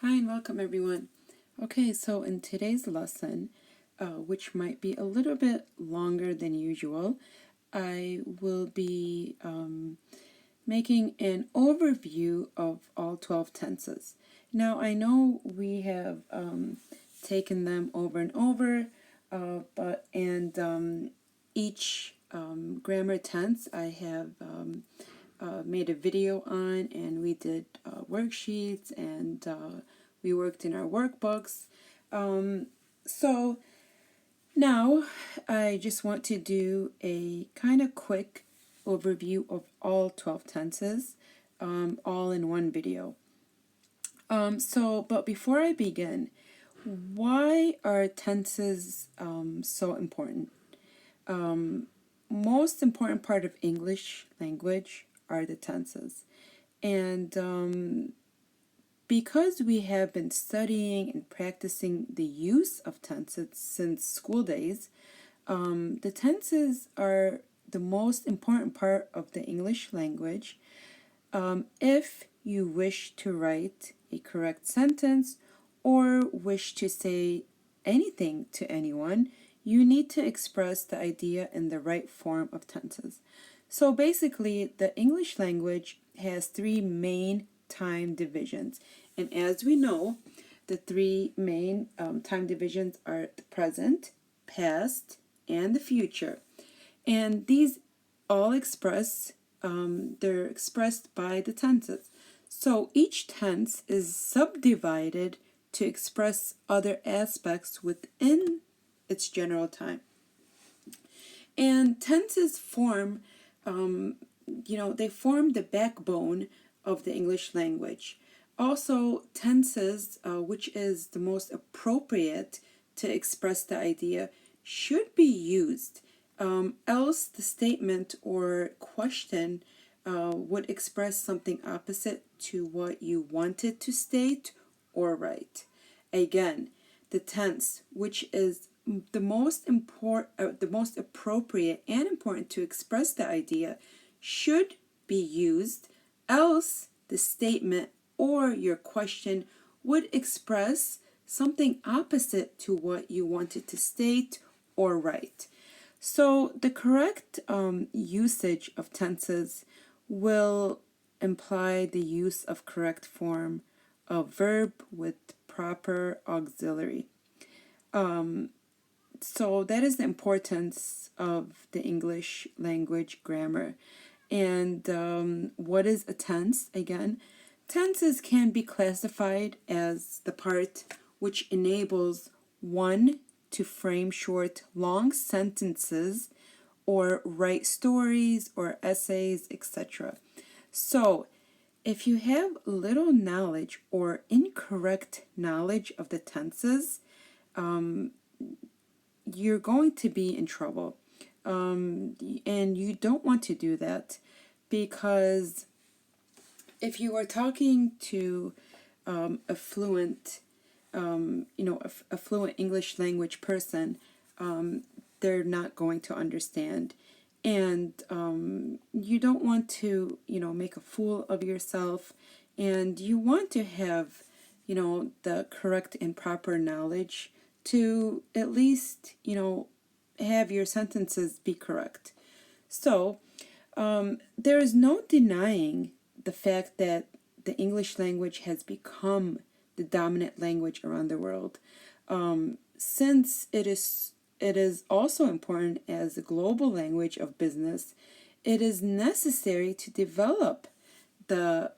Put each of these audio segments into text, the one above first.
Hi and welcome everyone. Okay, so in today's lesson, which might be a little bit longer than usual, I will be making an overview of all 12 tenses. Now I know we have taken them over and over, each grammar tense I have made a video on, and we did worksheets, and we worked in our workbooks. So now I just want to do a kind of quick overview of all 12 tenses, all in one video. But before I begin, why are tenses so important? Most important part of English language are the tenses. And because we have been studying and practicing the use of tenses since school days, the tenses are the most important part of the English language. If you wish to write a correct sentence or wish to say anything to anyone, you need to express the idea in the right form of tenses. So basically, the English language has three main time divisions. And as we know, the three main time divisions are the present, past, and the future. And these all they're expressed by the tenses. So each tense is subdivided to express other aspects within its general time. And tenses form, they form the backbone of the English language. Also, tenses, which is the most appropriate to express the idea, should be used. Else, the statement or question would express something opposite to what you wanted to state or write. Again, the tense, which is the most appropriate and important to express the idea, should be used. Else, the statement or your question would express something opposite to what you wanted to state or write. So the correct usage of tenses will imply the use of correct form of verb with proper auxiliary. So that is the importance of the English language grammar. And what is a tense? Again, tenses can be classified as the part which enables one to frame short, long sentences or write stories or essays, etc. So, if you have little knowledge or incorrect knowledge of the tenses, you're going to be in trouble. And you don't want to do that, because if you are talking to a fluent English language person, they're not going to understand. And you don't want to, make a fool of yourself. And you want to have, the correct and proper knowledge to at least, have your sentences be correct. So there is no denying the fact that the English language has become the dominant language around the world. Since it is also important as a global language of business, it is necessary to develop the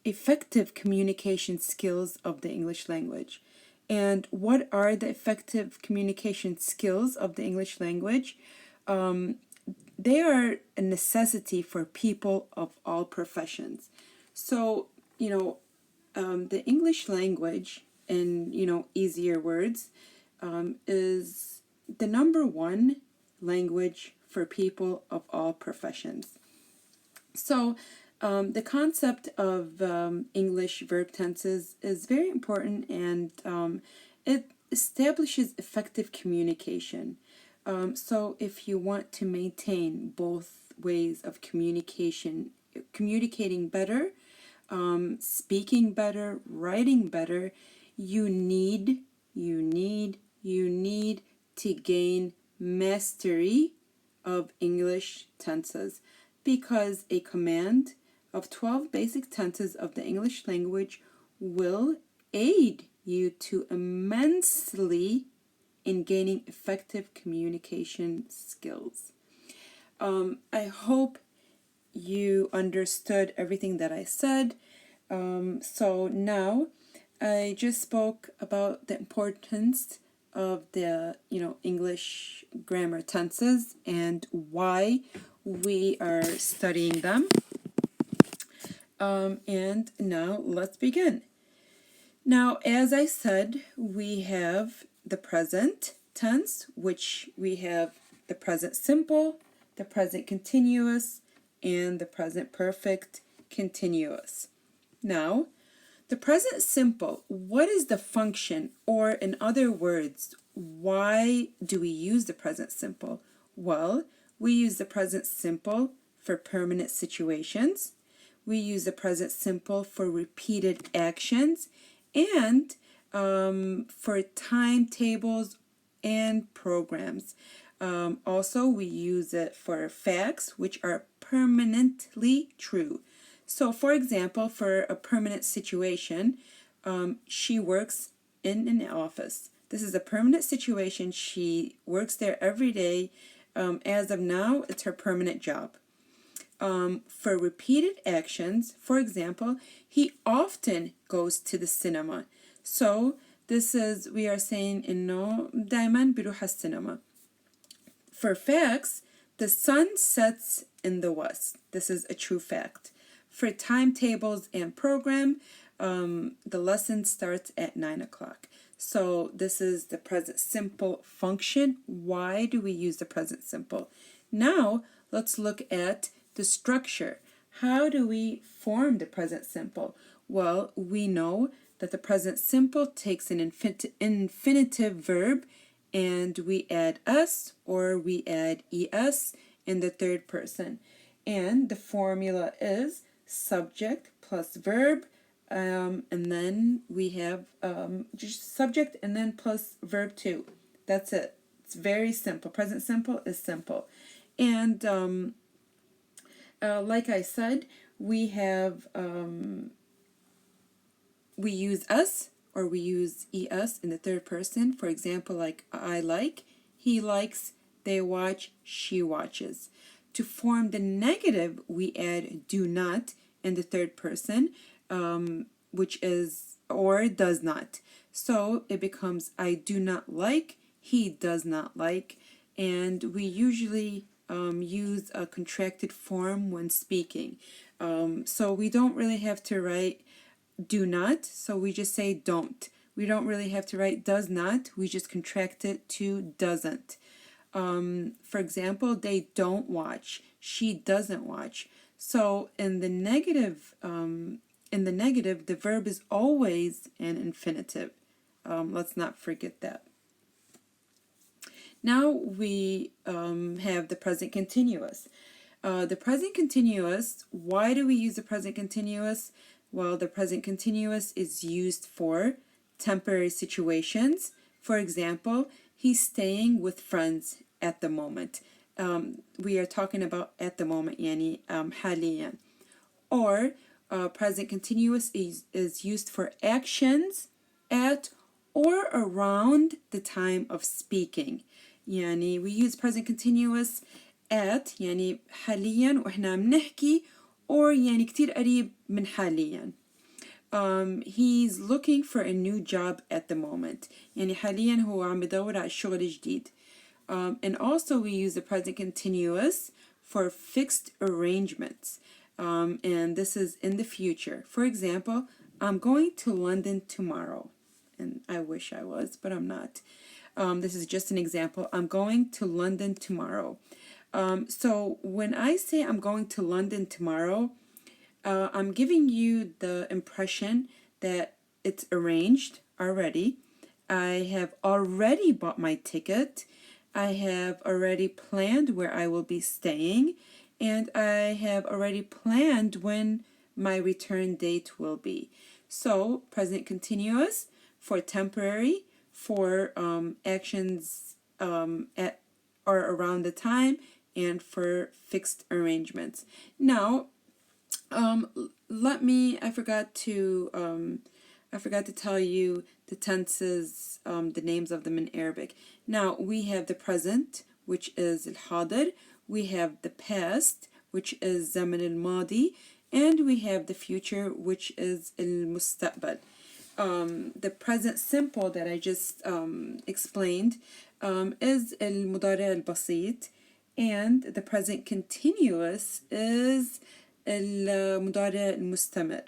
effective communication skills of the English language. And what are the effective communication skills of the English language? They are a necessity for people of all professions. So, the English language, in, easier words, is the number one language for people of all professions. So, the concept of English verb tenses is very important, and it establishes effective communication. So if you want to maintain both ways of communicating better, speaking better, writing better, you need to gain mastery of English tenses, because a command of 12 basic tenses of the English language will aid you to immensely in gaining effective communication skills. I hope you understood everything that I said. So now I just spoke about the importance of the English grammar tenses and why we are studying them. And now let's begin. Now, as I said, we have the present tense, which we have the present simple, the present continuous, and the present perfect continuous. Now, the present simple, what is the function? Or in other words, why do we use the present simple? Well, we use the present simple for permanent situations. We use the present simple for repeated actions and for timetables and programs. Also, we use it for facts, which are permanently true. So, for example, for a permanent situation, she works in an office. This is a permanent situation. She works there every day. As of now, it's her permanent job. For repeated actions, for example, he often goes to the cinema. So this is, we are saying إنه دايما بيروح السينما. For facts, the sun sets in the west. This is a true fact. For timetables and program, the lesson starts at 9 o'clock. So this is the present simple function. Why do we use the present simple? Now let's look at the structure. How do we form the present simple? Well, we know that the present simple takes an infinitive verb, and we add s or we add es in the third person. And the formula is subject plus verb, and then we have just subject and then plus verb 2. That's it. It's very simple. Present simple is simple. And like I said, we have we use us or we use es in the third person. For example, like I like, he likes, they watch, she watches. To form the negative, we add do not in the third person, which is or does not. So it becomes I do not like, he does not like, and we usually use a contracted form when speaking. So we don't really have to write do not, so we just say don't. We don't really have to write does not, we just contract it to doesn't. For example, they don't watch, she doesn't watch. So in the negative, the verb is always an infinitive. Let's not forget that. Now we have the present continuous. The present continuous, why do we use the present continuous? Well, the present continuous is used for temporary situations. For example, he's staying with friends at the moment. We are talking about at the moment, يعني حاليا. Or present continuous is used for actions at or around the time of speaking. يعني we use present continuous at يعني حاليا وإحنا بنحكي or يعني كتير قريب من حاليا. He's looking for a new job at the moment. يعني حاليا هو عم بدور على شغل جديد. And also we use the present continuous for fixed arrangements. And this is in the future. For example, I'm going to London tomorrow. And I wish I was, but I'm not. This is just an example. I'm going to London tomorrow. So when I say I'm going to London tomorrow, I'm giving you the impression that it's arranged already. I have already bought my ticket. I have already planned where I will be staying. And I have already planned when my return date will be. So present continuous for temporary, for actions at or around the time, and for fixed arrangements. Now, I forgot to tell you the tenses, the names of them in Arabic. Now, we have the present, which is al-hadir. We have the past, which is zaman al-madi. And we have the future, which is al-mustaqbal. The present simple that I just explained is al-mudari al-basit. And the present continuous is al-mudari al-mustamir.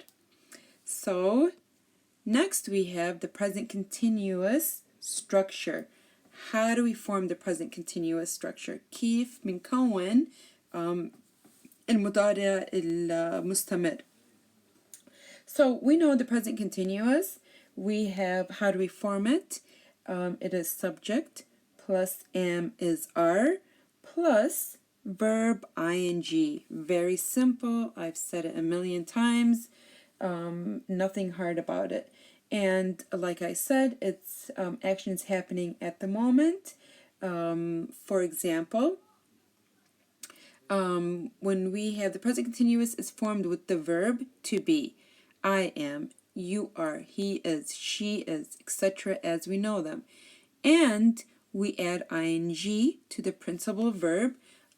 So next we have the present continuous structure. How do we form the present continuous structure? كيف بنكون المضارع المستمر. So we know the present continuous. We have, how do we form it? It is subject plus am is are plus verb ing. Very simple. I've said it a million times. Nothing hard about it. And like I said, it's actions happening at the moment. For example, when we have the present continuous is formed with the verb to be. I am, you are, he is, she is, etc. as we know them. And we add ing to the principal verb,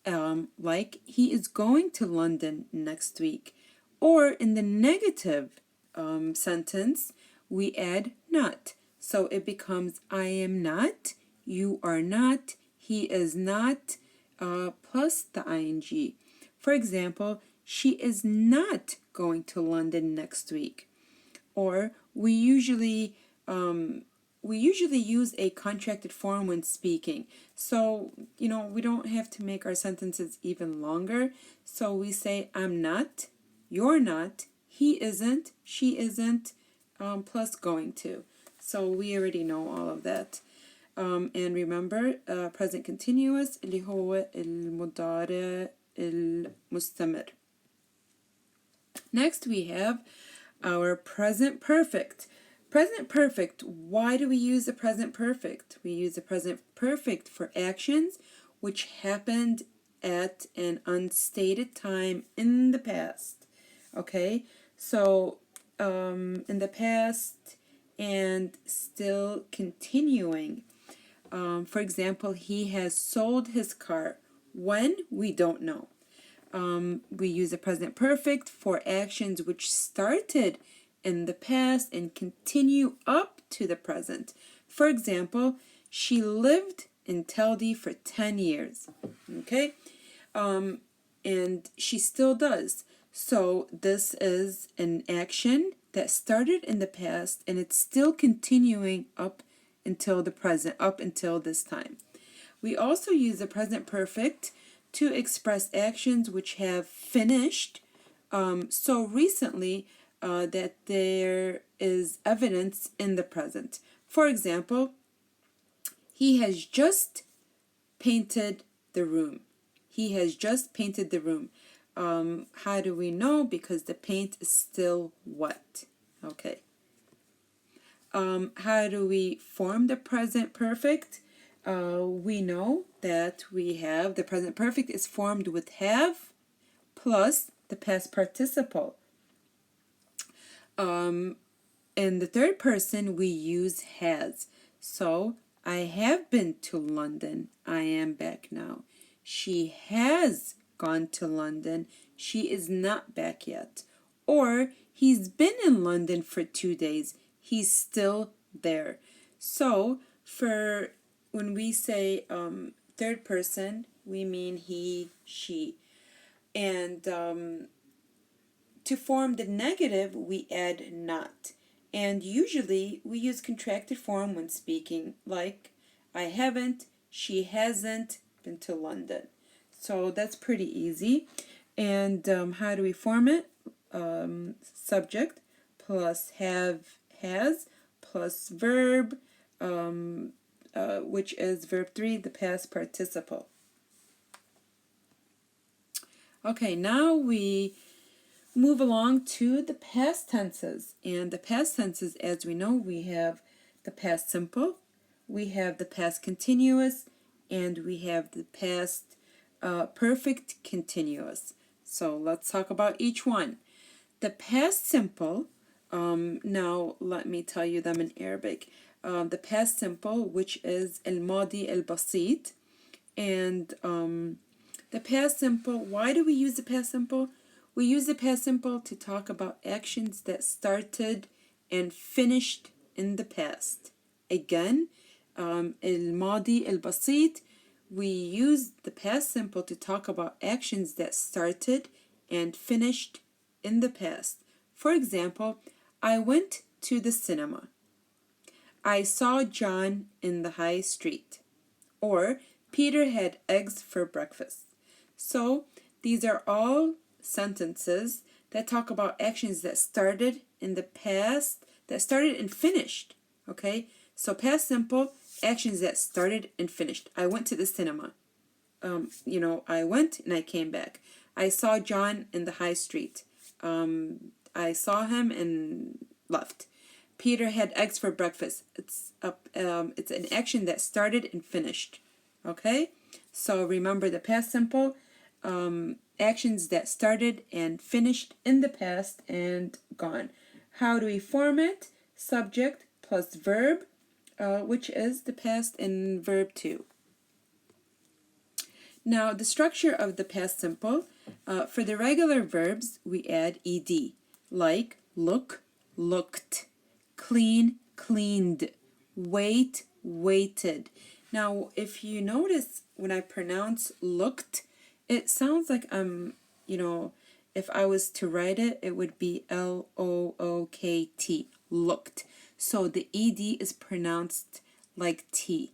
like he is going to London next week. Or in the negative sentence, we add not. So it becomes I am not, you are not, he is not, plus the ing. For example, she is not going to London next week. Or we usually use a contracted form when speaking. So, we don't have to make our sentences even longer. So we say I'm not, you're not, he isn't, she isn't, plus going to. So we already know all of that. And remember, present continuous اللي هو المضارع المستمر. Next we have our present perfect. Present perfect, why do we use the present perfect? We use the present perfect for actions which happened at an unstated time in the past. Okay, so in the past and still continuing. For example, he has sold his car. When? We don't know. We use the present perfect for actions which started in the past and continue up to the present. For example, she lived in Telde for 10 years. Okay? And she still does. So this is an action that started in the past and it's still continuing up until the present, up until this time. We also use the present perfect to express actions which have finished so recently that there is evidence in the present. For example, he has just painted the room. He has just painted the room. How do we know? Because the paint is still wet. Okay. How do we form the present perfect? We know that we have the present perfect is formed with have plus the past participle. In the third person, we use has. So, I have been to London. I am back now. She has gone to London. She is not back yet. Or, he's been in London for 2 days. He's still there. So, for when we say third person, we mean he, she. And to form the negative, we add not. And usually we use contracted form when speaking, like I haven't, she hasn't been to London. So that's pretty easy. And how do we form it? Subject plus have, has, plus verb, which is verb 3, the past participle. Okay, now we move along to the past tenses. And the past tenses, as we know, we have the past simple, we have the past continuous, and we have the past perfect continuous. So let's talk about each one. The past simple, now let me tell you them in Arabic. The past simple, which is الماضي البسيط, and the past simple, why do we use the past simple? We use the past simple to talk about actions that started and finished in the past. Again, الماضي البسيط, we use the past simple to talk about actions that started and finished in the past. For example, I went to the cinema. I saw John in the high street. Or Peter had eggs for breakfast. So these are all sentences that talk about actions that started in the past, that started and finished. Okay? So past simple, actions that started and finished. I went to the cinema. I went and I came back. I saw John in the high street. I saw him and left. Peter had eggs for breakfast. It's an action that started and finished. Okay? So remember the past simple, actions that started and finished in the past and gone. How do we form it? Subject plus verb, which is the past and verb 2. Now, the structure of the past simple, for the regular verbs, we add ed, like look, looked, clean, cleaned, wait, waited. Now, if you notice when I pronounce looked, it sounds like if I was to write it, it would be L-O-O-K-T, looked. So the ed is pronounced like T.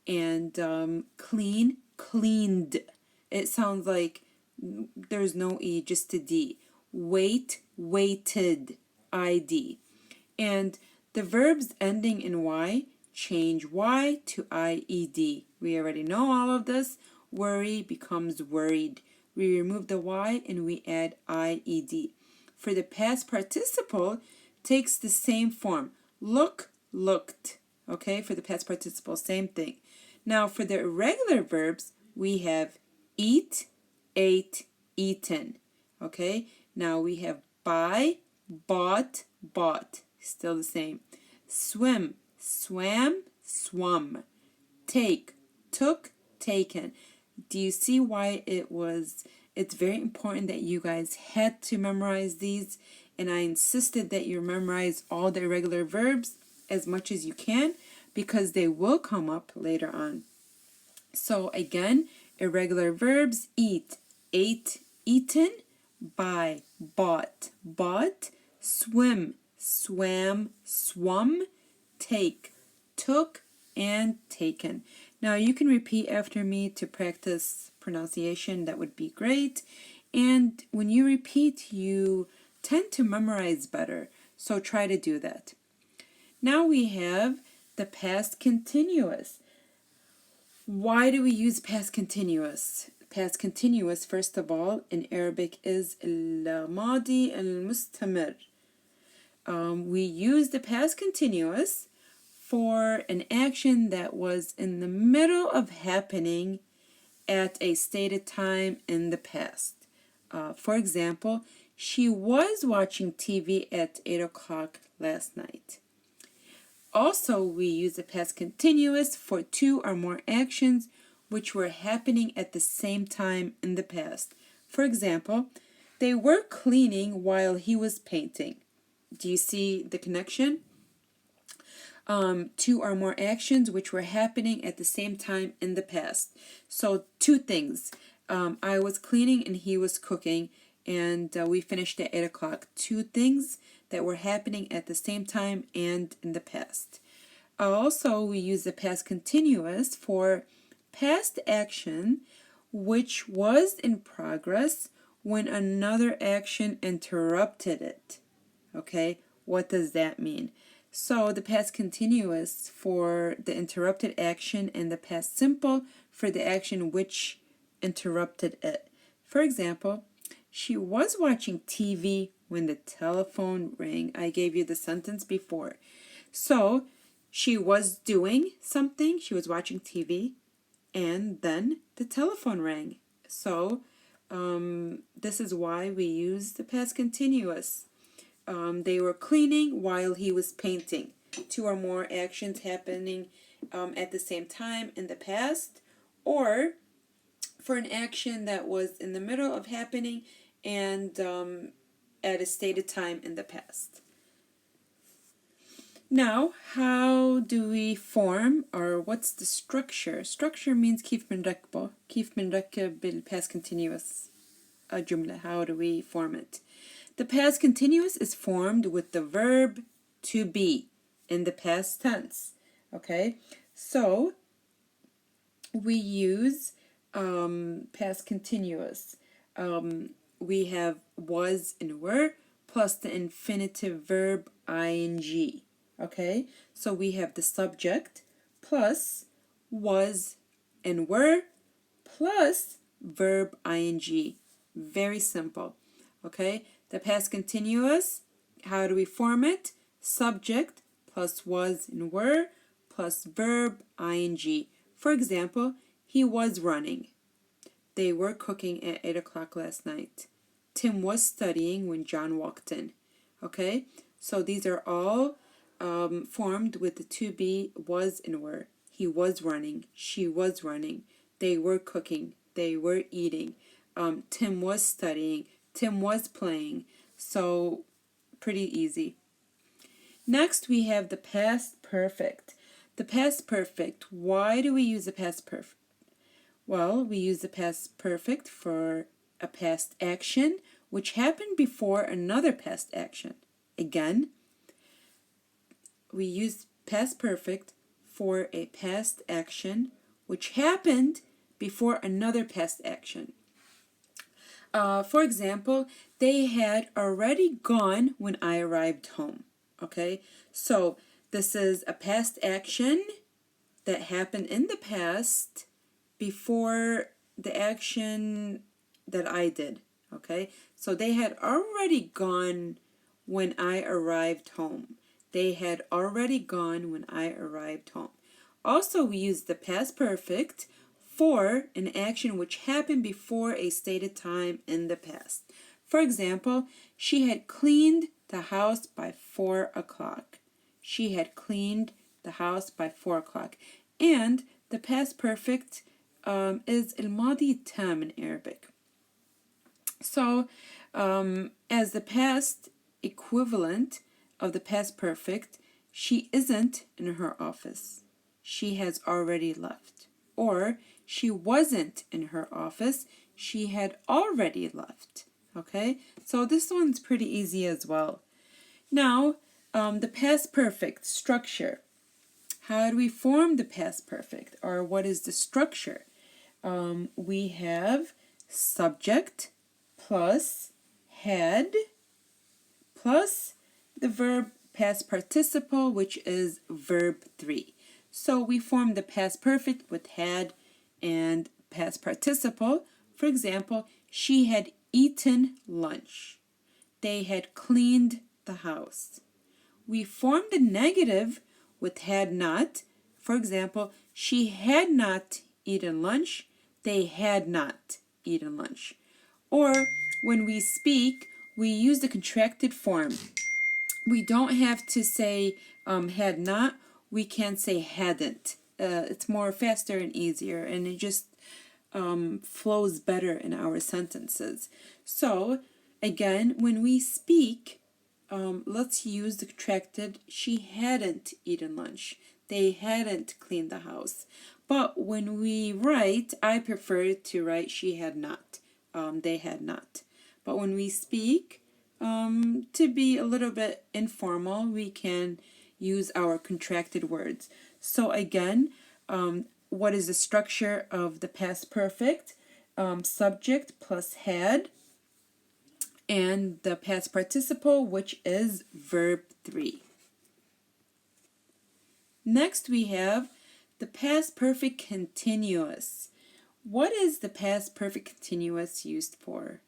And clean, cleaned. It sounds like there's no E, just a D. Wait, waited, ID. And the verbs ending in Y change Y to IED. We already know all of this. Worry becomes worried. We remove the Y and we add IED. For the past participle, takes the same form. Look, looked. Okay, for the past participle, same thing. Now, for the irregular verbs, we have eat, ate, eaten. Okay, now we have buy, bought, bought. Still the same. Swim, swam, swum. Take, took, taken. Do you see why it's very important that you guys had to memorize these? And I insisted that you memorize all the irregular verbs as much as you can, because they will come up later on. So again, irregular verbs: eat, ate, eaten; buy, bought, bought; swim, swam, swum; take, took, and taken. Now you can repeat after me to practice pronunciation. That would be great. And when you repeat, you tend to memorize better. So try to do that. Now we have the past continuous. Why do we use past continuous? Past continuous, first of all, in Arabic is الماضي المستمر. We use the past continuous for an action that was in the middle of happening at a stated time in the past. For example, she was watching TV at 8 o'clock last night. Also, we use the past continuous for two or more actions which were happening at the same time in the past. For example, they were cleaning while he was painting. Do you see the connection? Two or more actions which were happening at the same time in the past. So two things. I was cleaning and he was cooking, and we finished at 8 o'clock. Two things that were happening at the same time and in the past. Also, we use the past continuous for past action which was in progress when another action interrupted it. Okay, what does that mean? So the past continuous for the interrupted action and the past simple for the action which interrupted it. For example, She was watching TV when the telephone rang. I gave you the sentence before. So she was doing something, she was watching TV, and then the telephone rang. So this is why we use the past continuous. They were cleaning while he was painting. Two or more actions happening at the same time in the past, or for an action that was in the middle of happening and at a stated time in the past. Now, how do we form, or what's the structure? Structure means كيف بنركبه. كيف بنركب بالpast continuous جملة. How do we form it? The past continuous is formed with the verb to be in the past tense. Okay, so we use past continuous. We have was and were plus the infinitive verb ing. Okay, so we have the subject plus was and were plus verb ing. Very simple. Okay, the past continuous, how do we form it? Subject plus was and were plus verb ing. For example, he was running. They were cooking at 8 o'clock last night. Tim was studying when John walked in. Okay, so these are all formed with the to be, was, and were. He was running. She was running. They were cooking. They were eating. Tim was studying. Tim was playing. So pretty easy. Next we have the past perfect. The past perfect. Why do we use the past perfect? Well, we use the past perfect for a past action which happened before another past action. Again, we use past perfect for a past action which happened before another past action. For example, they had already gone when I arrived home. Okay, so this is a past action that happened in the past before the action that I did. Okay, so they had already gone when I arrived home. They had already gone when I arrived home. Also, we use the past perfect for an action which happened before a stated time in the past. For example, she had cleaned the house by 4 o'clock. She had cleaned the house by 4 o'clock. And the past perfect is الماضي التام in Arabic. So, as the past equivalent of the past perfect, she isn't in her office. She has already left. Or, she wasn't in her office. She had already left. Okay, so this one's pretty easy as well. Now, the past perfect structure. How do we form the past perfect? Or what is the structure? We have subject plus had plus the verb past participle, which is verb 3. So we form the past perfect with had and past participle. For example, she had eaten lunch. They had cleaned the house. We form the negative with had not. For example, she had not eaten lunch. They had not eaten lunch. Or when we speak, we use the contracted form. We don't have to say had not. We can say hadn't. It's more faster and easier, and it just flows better in our sentences. So, again, when we speak, let's use the contracted. She hadn't eaten lunch. They hadn't cleaned the house. But when we write, I prefer to write she had not. They had not. But when we speak, to be a little bit informal, we can use our contracted words. So again, what is the structure of the past perfect? Subject plus had, and the past participle, which is verb 3. Next we have the past perfect continuous. What is the past perfect continuous used for?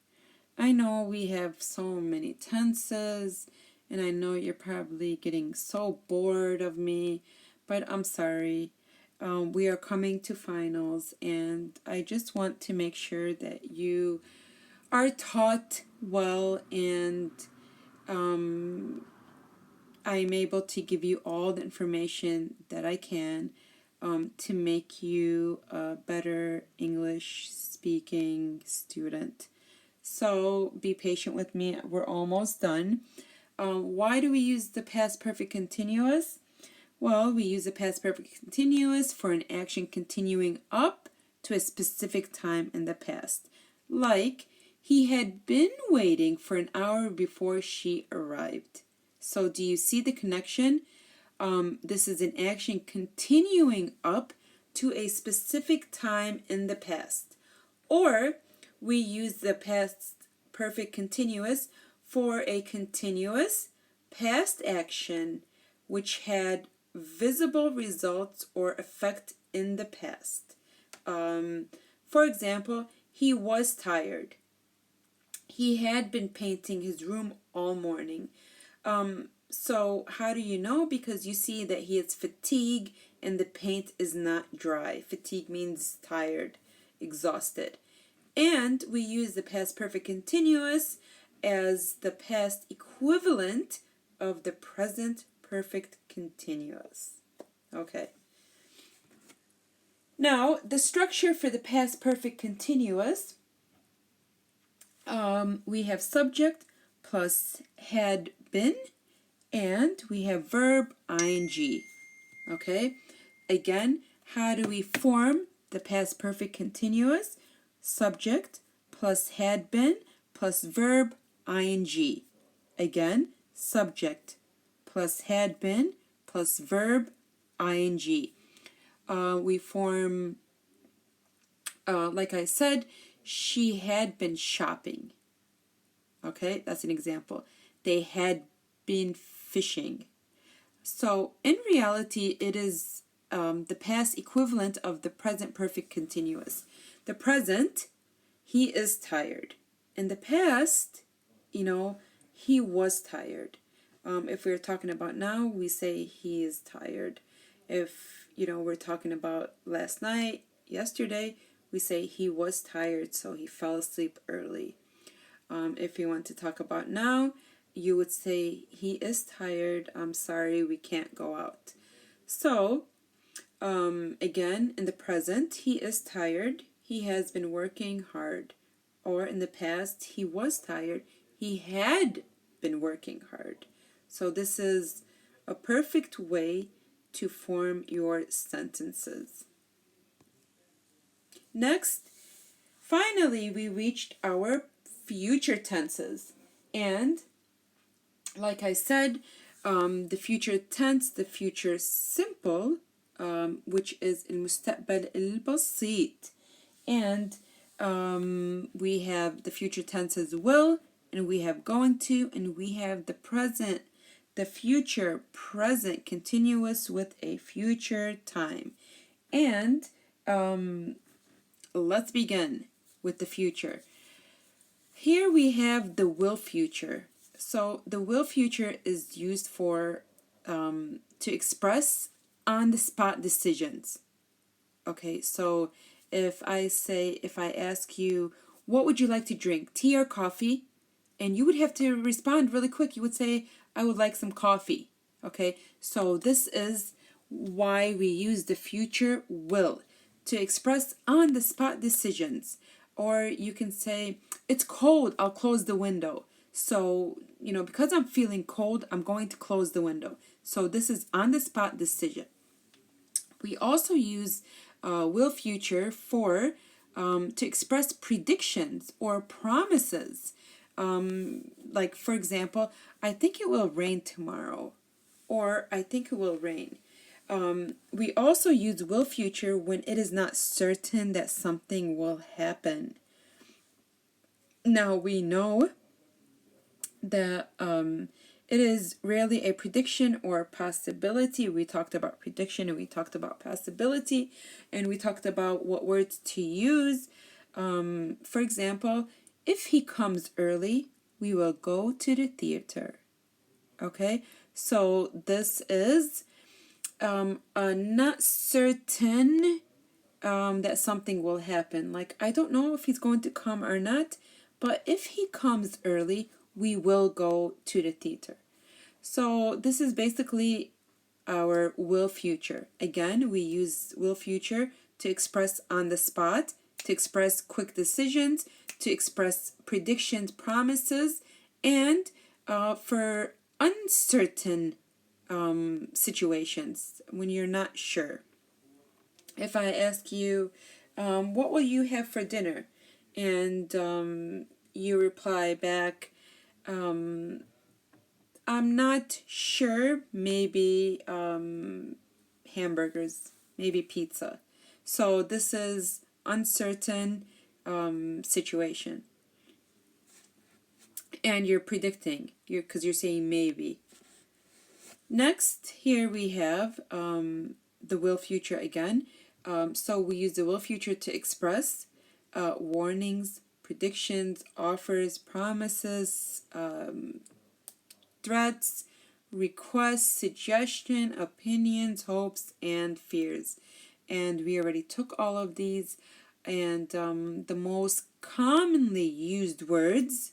I know we have so many tenses, and I know you're probably getting so bored of me, but I'm sorry. We are coming to finals, and I just want to make sure that you are taught well, and I'm able to give you all the information that I can to make you a better English speaking student. So be patient with me. We're almost done. Why do we use the past perfect continuous? Well, we use the past perfect continuous for an action continuing up to a specific time in the past. Like, he had been waiting for an hour before she arrived. So do you see the connection? This is an action continuing up to a specific time in the past. Or we use the past perfect continuous for a continuous past action which had visible results or effect in the past. For example, he was tired. He had been painting his room all morning. So how do you know? Because you see that he is fatigued and the paint is not dry. Fatigue means tired, exhausted. And we use the past perfect continuous as the past equivalent of the present perfect continuous. Okay. Now, the structure for the past perfect continuous, we have subject plus had been, and we have verb ing. Okay? Again, how do we form the past perfect continuous? Subject plus had been plus verb ing. Again, subject plus had been plus verb ing. We form, like I said, she had been shopping. Okay, that's an example. They had been fishing. So in reality, it is the past equivalent of the present perfect continuous. The present, he is tired. In the past, he was tired. If we're talking about now, we say he is tired. If, we're talking about last night, yesterday, we say he was tired, so he fell asleep early. If you want to talk about now, you would say he is tired. I'm sorry, we can't go out. So, again, in the present, he is tired. He has been working hard. Or in the past, he was tired. He had been working hard. So this is a perfect way to form your sentences. Next, finally, we reached our future tenses. And like I said, the future tense, the future simple, which is المستقبل البسيط. And we have the future tenses will, and we have going to, and we have the present, the future present continuous with a future time. And let's begin with the future. Here we have the will future. So the will future is used for to express on-the-spot decisions. Okay, so if I ask you, what would you like to drink, tea or coffee? And you would have to respond really quick. You would say, I would like some coffee. Okay, so this is why we use the future will to express on-the-spot decisions. Or you can say, it's cold, I'll close the window. So, because I'm feeling cold, I'm going to close the window. So this is on-the-spot decision. We also use will future for to express predictions or promises. Like, for example, I think it will rain tomorrow, or I think it will rain. We also use will future when it is not certain that something will happen. Now, we know that it is rarely a prediction or possibility. We talked about prediction and we talked about possibility, and we talked about what words to use. For example, If he comes early, we will go to the theater. Okay, so this is a not certain that something will happen. Like, I don't know if he's going to come or not, but if he comes early, we will go to the theater. So this is basically our will future. Again, we use will future to express on the spot, to express quick decisions, to express predictions, promises, and for uncertain situations when you're not sure. If I ask you, what will you have for dinner? And you reply back, I'm not sure, maybe hamburgers, maybe pizza. So this is uncertain situation. And you're predicting, because you're saying maybe. Next, here we have the will future again. So we use the will future to express warnings, predictions, offers, promises, threats, requests, suggestion, opinions, hopes, and fears. And we already took all of these. And the most commonly used words: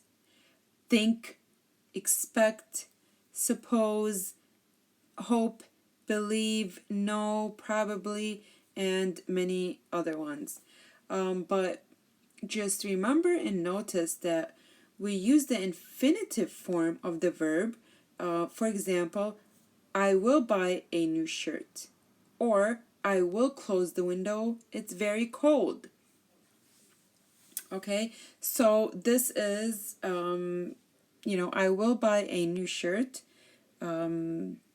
think, expect, suppose, hope, believe, know, probably, and many other ones. But just remember and notice that we use the infinitive form of the verb. For example, I will buy a new shirt, or I will close the window, it's very cold. Okay, so this is, I will buy a new shirt.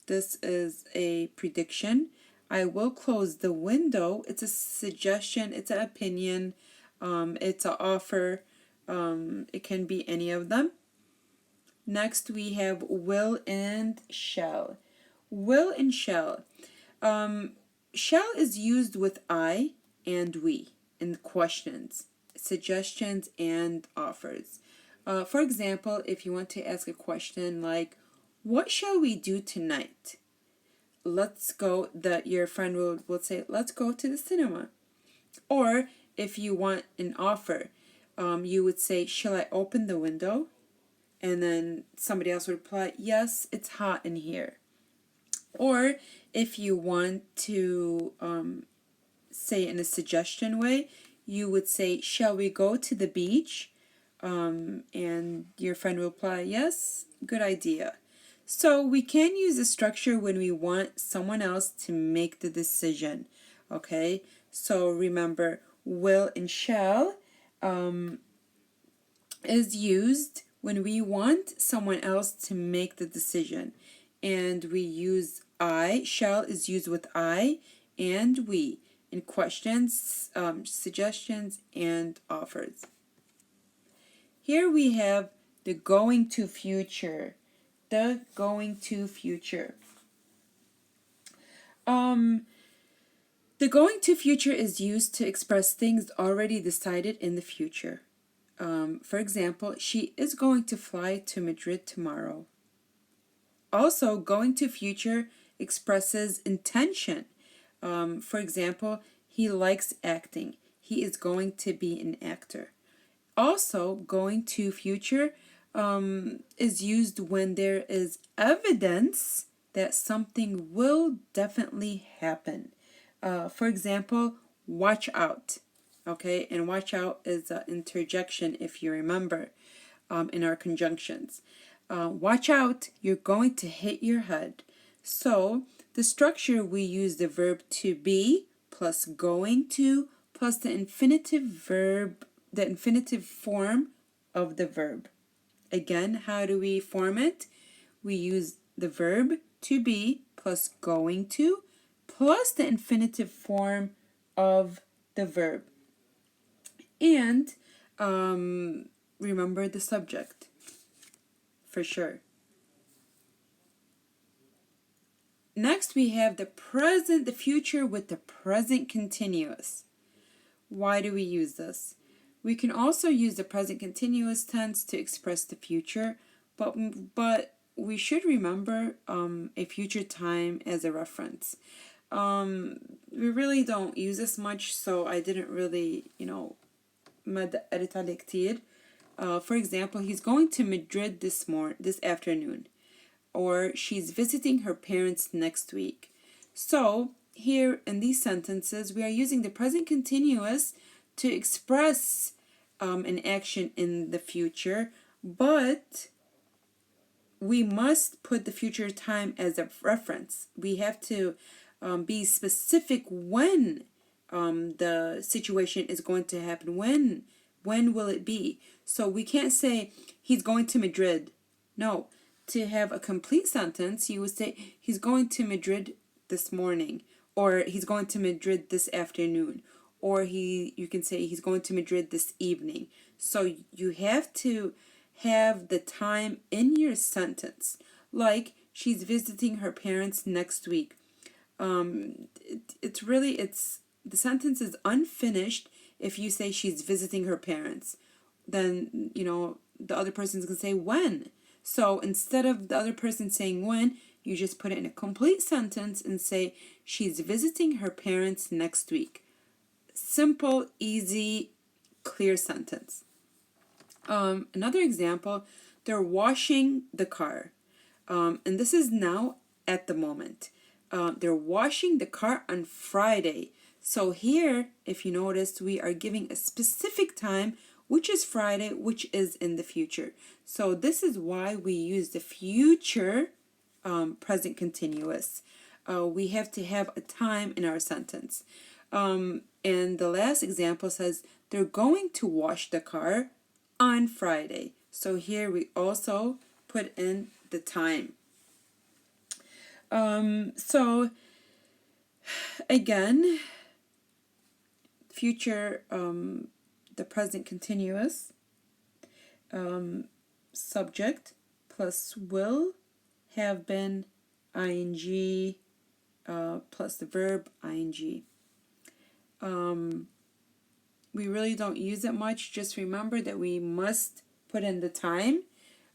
This is a prediction. I will close the window. It's a suggestion. It's an opinion. It's an offer. It can be any of them. Next, we have will and shall. Will and shall. Shall is used with I and we in questions, suggestions, and offers. For example, if you want to ask a question like, what shall we do tonight? Let's go, your friend will say, let's go to the cinema. Or if you want an offer, you would say, shall I open the window? And then somebody else would reply, yes, it's hot in here. Or if you want to say in a suggestion way, you would say, shall we go to the beach? And your friend will reply, yes, good idea. So we can use a structure when we want someone else to make the decision. Okay, so remember, will and shall is used when we want someone else to make the decision. And we use I. Shall is used with I and we in questions, suggestions, and offers. Here we have the going to future. The going to future. The going to future is used to express things already decided in the future. For example, she is going to fly to Madrid tomorrow. Also, going to future expresses intention. For example, he likes acting. He is going to be an actor. Also, going to future is used when there is evidence that something will definitely happen. For example, watch out. Okay, and watch out is an interjection, if you remember, in our conjunctions. Watch out, you're going to hit your head. So the structure, we use the verb to be plus going to plus the infinitive form of the verb. Again, how do we form it? We use the verb to be plus going to plus the infinitive form of the verb. And remember the subject, for sure. Next, we have the future with the present continuous. Why do we use this? We can also use the present continuous tense to express the future, but we should remember a future time as a reference. We really don't use this much, so I didn't really, ما دققت عليه كتير. For example, he's going to Madrid this afternoon, or she's visiting her parents next week. So here in these sentences, we are using the present continuous to express an action in the future, but we must put the future time as a reference. We have to be specific when the situation is going to happen. When will it be? So we can't say he's going to Madrid. No. To have a complete sentence, you would say he's going to Madrid this morning, or he's going to Madrid this afternoon, or you can say he's going to Madrid this evening. So you have to have the time in your sentence. Like, she's visiting her parents next week. The sentence is unfinished if you say she's visiting her parents. Then, the other person's going to say when. So instead of the other person saying when, you just put it in a complete sentence and say she's visiting her parents next week. Simple, easy, clear sentence. Another example, they're washing the car. And this is now at the moment. They're washing the car on Friday. So here, if you noticed, we are giving a specific time, which is Friday, which is in the future. So this is why we use the future present continuous. We have to have a time in our sentence. And the last example says they're going to wash the car on Friday. So here we also put in the time. So again, future, the present continuous, subject plus will, have been, ing, plus the verb ing. We really don't use it much. Just remember that we must put in the time.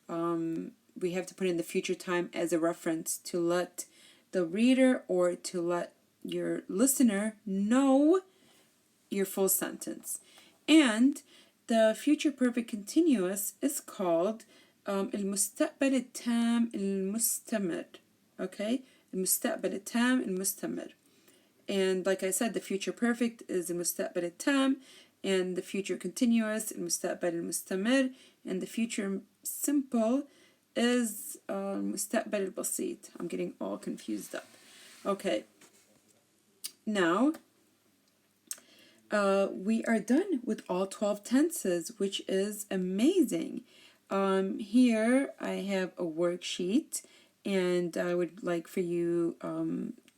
We have to put in the future time as a reference to let the reader or to let your listener know your full sentence. And the future perfect continuous is called المستقبل التام المستمر. Okay? المستقبل التام المستمر. And like I said, the future perfect is المستقبل التام, and the future continuous المستقبل المستمر, and the future simple is المستقبل البسيط. I'm getting all confused up. Okay. Now, we are done with all 12 tenses, which is amazing. Here I have a worksheet, and I would like for you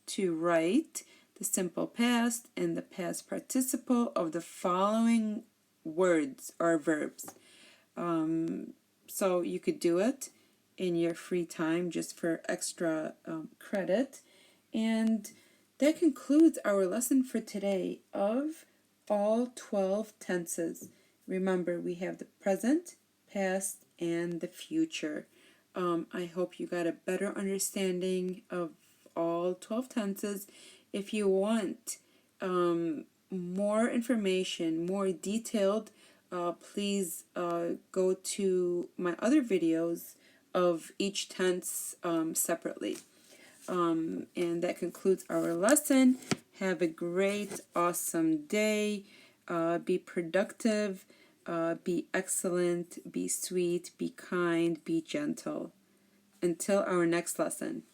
to write the simple past and the past participle of the following words or verbs. So you could do it in your free time just for extra credit. And that concludes our lesson for today of all 12 tenses. Remember, we have the present, past, and the future. I hope you got a better understanding of all 12 tenses. If you want more information, more detailed, please go to my other videos of each tense separately. And that concludes our lesson. Have a great, awesome day. Be productive. Be excellent. Be sweet. Be kind. Be gentle. Until our next lesson.